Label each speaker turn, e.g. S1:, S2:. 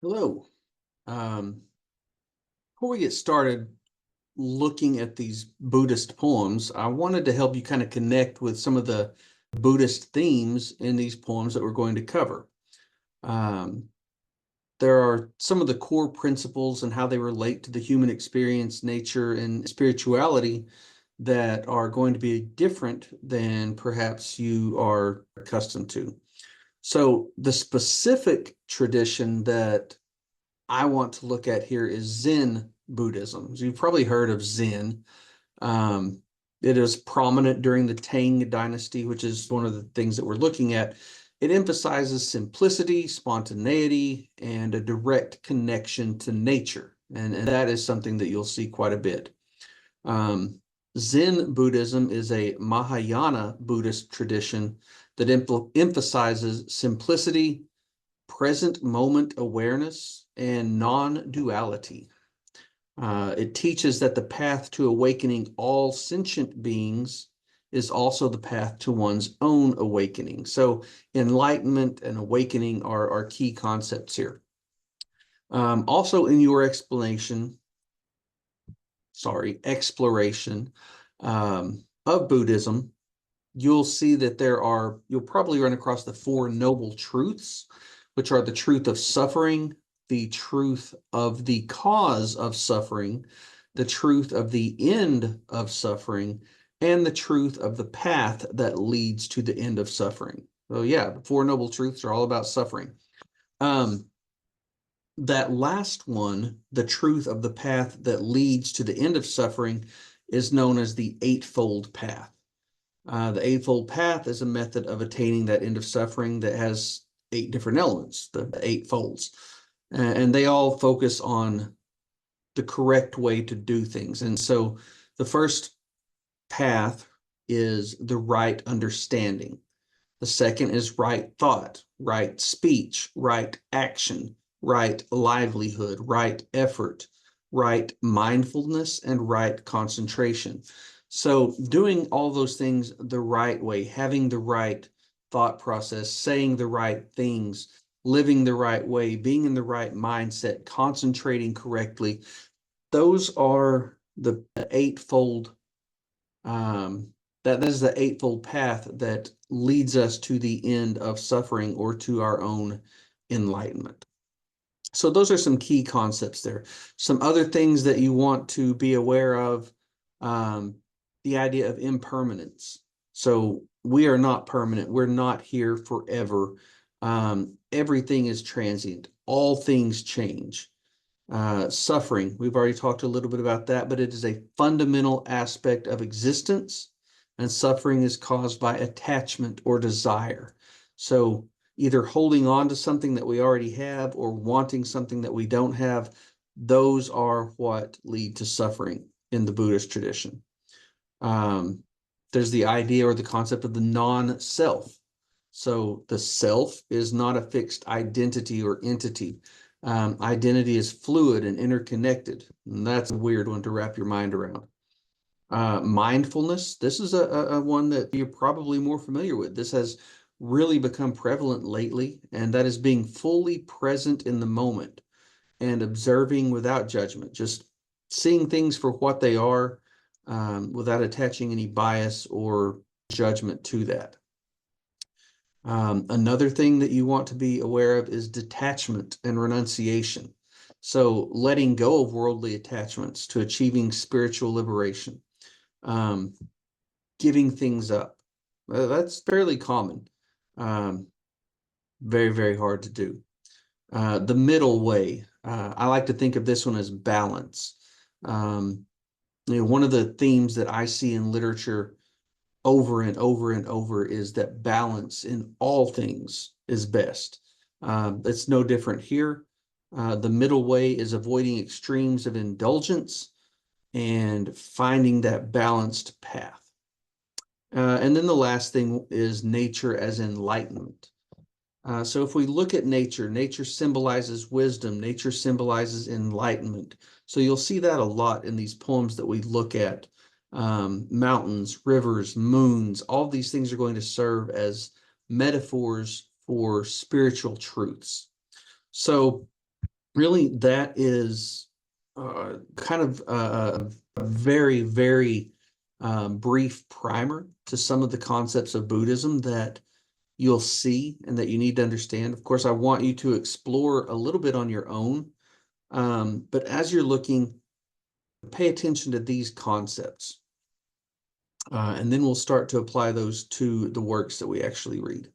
S1: Hello. Before we get started looking at these Buddhist poems, I wanted to help you kind of connect with some of the Buddhist themes in these poems that we're going to cover. Um, there are some of the core principles and how they relate to the human experience, nature, and spirituality that are going to be different than perhaps you are accustomed to. So the specific tradition that I want to look at here is Zen Buddhism. So you've probably heard of Zen. Um, it is prominent during the Tang Dynasty, which is one of the things that we're looking at. It emphasizes simplicity, spontaneity, and a direct connection to nature. And that is something that you'll see quite a bit. Um, Zen Buddhism is a Mahayana Buddhist tradition that emphasizes simplicity, present moment awareness, and non-duality. It teaches that the path to awakening all sentient beings is also the path to one's own awakening. So enlightenment and awakening are key concepts here. Also in your exploration of Buddhism, you'll see that you'll probably run across the Four Noble Truths, which are the truth of suffering, the truth of the cause of suffering, the truth of the end of suffering, and the truth of the path that leads to the end of suffering. So yeah, the Four Noble Truths are all about suffering. That last one, the truth of the path that leads to the end of suffering, is known as the Eightfold Path. The Eightfold Path is a method of attaining that end of suffering that has 8 different elements, the 8 folds. And they all focus on the correct way to do things. And so the first path is the right understanding. The second is right thought, right speech, right action, right livelihood, right effort, right mindfulness, and right concentration. So doing all those things the right way, having the right thought process, saying the right things, living the right way, being in the right mindset, concentrating correctly, those are the eightfold that is the eightfold path that leads us to the end of suffering or to our own enlightenment. So those are some key concepts there. Some other things that you want to be aware of, the idea of impermanence. So we are not permanent. We're not here forever. Everything is transient. All things change. Suffering, we've already talked a little bit about that, but it is a fundamental aspect of existence, and suffering is caused by attachment or desire. So either holding on to something that we already have or wanting something that we don't have, those are what lead to suffering in the Buddhist tradition. There's the idea or the concept of the non-self. So the self is not a fixed identity or entity. Identity is fluid and interconnected. And that's a weird one to wrap your mind around. Mindfulness, this is a one that you're probably more familiar with. This has really become prevalent lately, and that is being fully present in the moment and observing without judgment, just seeing things for what they are, without attaching any bias or judgment to that. Another thing that you want to be aware of is detachment and renunciation. So letting go of worldly attachments to achieving spiritual liberation, giving things up. That's fairly common. Very, very hard to do. The middle way, I like to think of this one as balance. One of the themes that I see in literature over and over and over is that balance in all things is best. It's no different here. The middle way is avoiding extremes of indulgence and finding that balanced path. And then the last thing is nature as enlightenment. So if we look at nature, nature symbolizes wisdom, nature symbolizes enlightenment. So you'll see that a lot in these poems that we look at. Mountains, rivers, moons, all these things are going to serve as metaphors for spiritual truths. So really, that is kind of a very, very brief primer to some of the concepts of Buddhism that you'll see and that you need to understand. Of course, I want you to explore a little bit on your own, but as you're looking, pay attention to these concepts, and then we'll start to apply those to the works that we actually read.